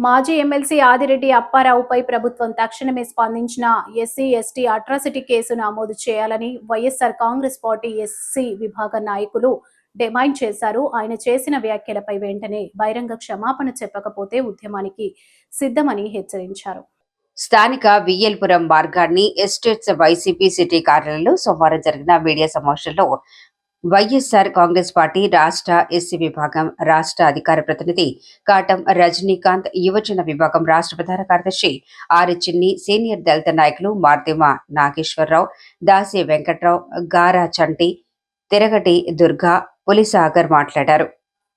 మాజీ ఎమ్మెల్సీ ఆదిరెడ్డి అప్పారావుపై ప్రభుత్వం తక్షణమే స్పందించిన ఎస్సీ ఎస్టీ అట్రాసిటీ కేసు నమోదు చేయాలని వైఎస్ఆర్ కాంగ్రెస్ పార్టీ ఎస్సీ విభాగ నాయకులు డిమాండ్ చేశారు. ఆయన చేసిన వ్యాఖ్యలపై వెంటనే బహిరంగ క్షమాపణ చెప్పకపోతే ఉద్యమానికి సిద్ధమని హెచ్చరించారు. స్థానిక వియ్యల్పురం మార్గాన్ని ఎస్టేట్స్ వైసీపీ సిటీ కార్యాలయంలో సోమవారం జరిగిన మీడియా సమావేశంలో వైఎస్ఆర్ కాంగ్రెస్ పార్టీ రాష్ట్ర ఎస్సీ విభాగం రాష్ట్ర అధికార ప్రతినిధి కాటం రజనీకాంత్, యువజన విభాగం రాష్ట్ర ప్రధాన కార్యదర్శి చిన్ని, సీనియర్ దళిత నాయకులు మార్తిమ నాగేశ్వరరావు, దాసి వెంకట్రావు, గారా చంటి, తిరగటి దుర్గా, పులిసాగర్ మాట్లాడారు.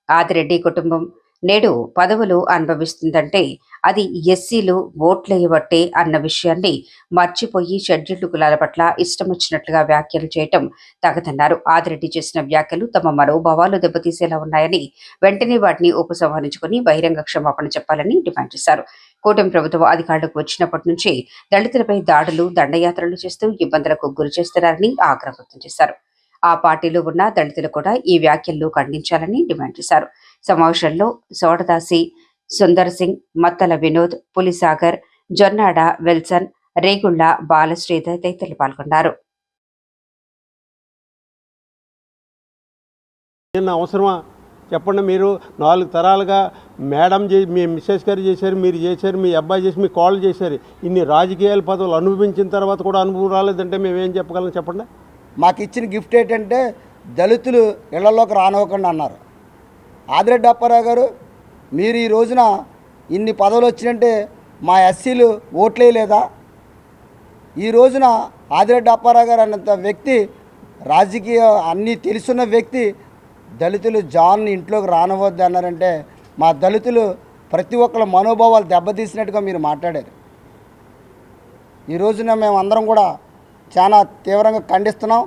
ఆదిరెడ్డి కుటుంబం నేడు పదవులు అనుభవిస్తుందంటే అది ఎస్సీలు ఓట్లేయబట్టే అన్న విషయాన్ని మర్చిపోయి షెడ్యూల్డ్ కులాల పట్ల ఇష్టం వచ్చినట్లుగా వ్యాఖ్యలు చేయటం తగదన్నారు. ఆదిరెడ్డి చేసిన వ్యాఖ్యలు తమ మనోభావాలు దెబ్బతీసేలా ఉన్నాయని, వెంటనే వాటిని ఉపసంహరించుకుని బహిరంగ క్షమాపణ చెప్పాలని డిమాండ్ చేశారు. కూటమి ప్రభుత్వం అధికారులకు వచ్చినప్పటి నుంచి దళితులపై దాడులు, దండయాత్రలు చేస్తూ ఇబ్బందులకు గురి చేస్తున్నారని ఆగ్రహం వ్యక్తం చేశారు. ఆ పార్టీలో ఉన్న దళితులు కూడా ఈ వ్యాఖ్యలను ఖండించాలని డిమాండ్ చేశారు. సమావేశంలో సోడదాసి, సుందర్ సింగ్, మత్తల వినోద్, పులిసాగర్, జొన్నాడ విల్సన్, రేగుళ్ల బాలశ్రీధర్ తదితరులు పాల్గొన్నారు. అవసరమా చెప్పండి. మీరు 4 తరాలుగా మేడం మీ మిస్సెస్ గారు చేశారు, మీరు చేశారు, మీ అబ్బాయి చేసి, మీ కాళ్ళు చేశారు. ఇన్ని రాజకీయాల పదవులు అనుభవించిన తర్వాత కూడా అనుభవం రాలేదంటే మేమేం చెప్పగలం చెప్పండి. మాకు ఇచ్చిన గిఫ్ట్ ఏంటంటే దళితులు ఇళ్లలోకి రానివ్వకుండా అన్నారు. ఆదిరెడ్డి అప్పారావు గారు, మీరు ఈ రోజున ఇన్ని పదవులు వచ్చినంటే మా ఎస్సీలు ఓట్లేయలేదా? ఈ రోజున ఆదిరెడ్డి అప్పారావు గారు అన్నంత వ్యక్తి, రాజకీయ అన్నీ తెలుసున్న వ్యక్తి దళితులు జాన్ ఇంట్లోకి రానివ్వద్దు అన్నారంటే మా దళితులు ప్రతి ఒక్కళ్ళ మనోభావాలు దెబ్బతీసినట్టుగా మీరు మాట్లాడారు. ఈ రోజున మేము అందరం కూడా చాలా తీవ్రంగా ఖండిస్తున్నాం.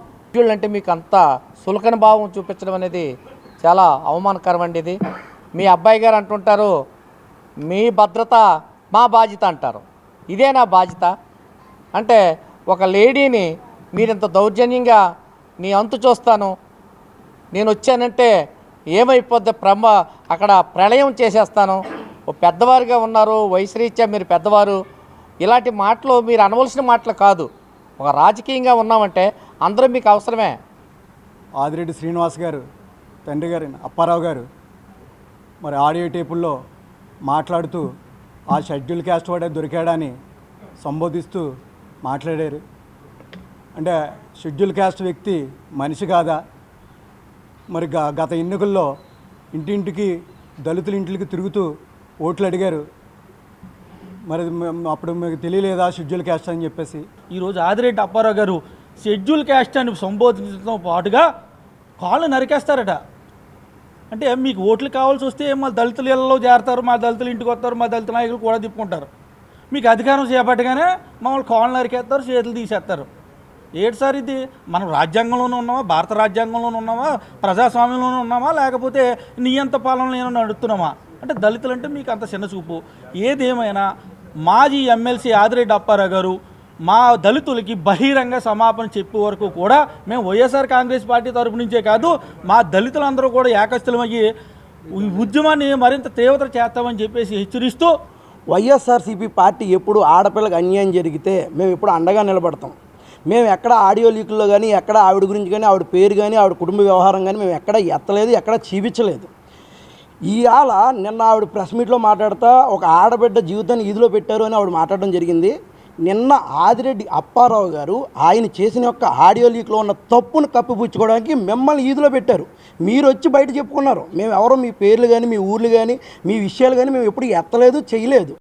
అంటే మీకు అంత సులకన భావం చూపించడం అనేది చాలా అవమానకరం అండి. ఇది మీ అబ్బాయి గారు అంటుంటారు, మీ భద్రత మా బాధ్యత అంటారు. ఇదే నా బాధ్యత అంటే ఒక లేడీని మీరింత దౌర్జన్యంగా నీ అంతు చూస్తాను, నేను వచ్చానంటే ఏమైపోద్ది, అక్కడ ప్రళయం చేసేస్తాను, పెద్దవారుగా ఉన్నారు, వయసు రీత్యా మీరు పెద్దవారు, ఇలాంటి మాటలు మీరు అనవలసిన మాటలు కాదు. ఒక రాజకీయంగా ఉన్నామంటే అందరం మీకు అవసరమే. ఆదిరెడ్డి శ్రీనివాస్ గారు తండ్రి గారు అప్పారావు గారు మరి ఆడియో టేపుల్లో మాట్లాడుతూ ఆ షెడ్యూల్ క్యాస్ట్ వాడే దొరికాడని సంబోధిస్తూ మాట్లాడారు. అంటే షెడ్యూల్ క్యాస్ట్ వ్యక్తి మనిషి కాదా? మరి గత ఎన్నికల్లో ఇంటింటికి దళితుల ఇంటికి తిరుగుతూ ఓట్లు అడిగారు. మరి అప్పుడు మీకు తెలియలేదా షెడ్యూల్ క్యాస్ట్ అని చెప్పేసి? ఈరోజు ఆదిరెడ్డి అప్పారావు గారు షెడ్యూల్ క్యాస్ట్ అని సంబోధించడంతో పాటుగా కాళ్ళు నరికేస్తారట. అంటే మీకు ఓట్లు కావాల్సి వస్తే మా దళితుల ఇళ్లలో చేరతారు, మా దళితుల ఇంటికి వస్తారు, మా దళిత నాయకులు కూడా తిప్పుకుంటారు. మీకు అధికారం చేపట్టగానే మమ్మల్ని కాళ్ళు నరికేస్తారు, చేతులు తీసేస్తారు. ఏడు సార్ ఇది? మనం రాజ్యాంగంలోనే ఉన్నామా, భారత రాజ్యాంగంలోనే ఉన్నామా, ప్రజాస్వామ్యంలోనే ఉన్నామా, లేకపోతే నియంత పాలనలో ఏమైనా నడుస్తున్నామా? అంటే దళితులు అంటే మీకు అంత చిన్న చూపు. ఏదేమైనా మాజీ ఎమ్మెల్సీ ఆదిరెడ్డి అప్పారావు గారు మా దళితులకి బహిరంగ సమాపన చెప్పే వరకు కూడా మేము వైఎస్ఆర్ కాంగ్రెస్ పార్టీ తరపు నుంచే కాదు, మా దళితులందరూ కూడా ఏకస్థలమయ్యి ఉద్యమాన్ని మరింత తీవ్రత చేస్తామని చెప్పేసి హెచ్చరిస్తూ, వైఎస్ఆర్సీపీ పార్టీ ఎప్పుడు ఆడపిల్లకి అన్యాయం జరిగితే మేము ఎప్పుడు అండగా నిలబడతాం. మేము ఎక్కడ ఆడియో లీకుల్లో కానీ, ఎక్కడ ఆవిడ గురించి కానీ, ఆవిడ పేరు కానీ, ఆవిడ కుటుంబ వ్యవహారం కానీ మేము ఎక్కడ ఎత్తలేదు, ఎక్కడ చూపించలేదు. ఇవాళ నిన్న ఆవిడ ప్రెస్ మీట్లో మాట్లాడుతూ ఒక ఆడబిడ్డ జీవితాన్ని ఈదులో పెట్టారు అని ఆవిడ మాట్లాడడం జరిగింది. నిన్న ఆదిరెడ్డి అప్పారావు గారు ఆయన చేసిన యొక్క ఆడియో లీక్లో ఉన్న తప్పును కప్పిపుచ్చుకోవడానికి మిమ్మల్ని ఈదులో పెట్టారు. మీరు వచ్చి బయట చెప్పుకున్నారు, మేము ఎవరో మీ పేర్లు కానీ, మీ ఊర్లు కానీ, మీ విషయాలు కానీ మేము ఎప్పుడు ఎత్తలేదు, చేయలేదు.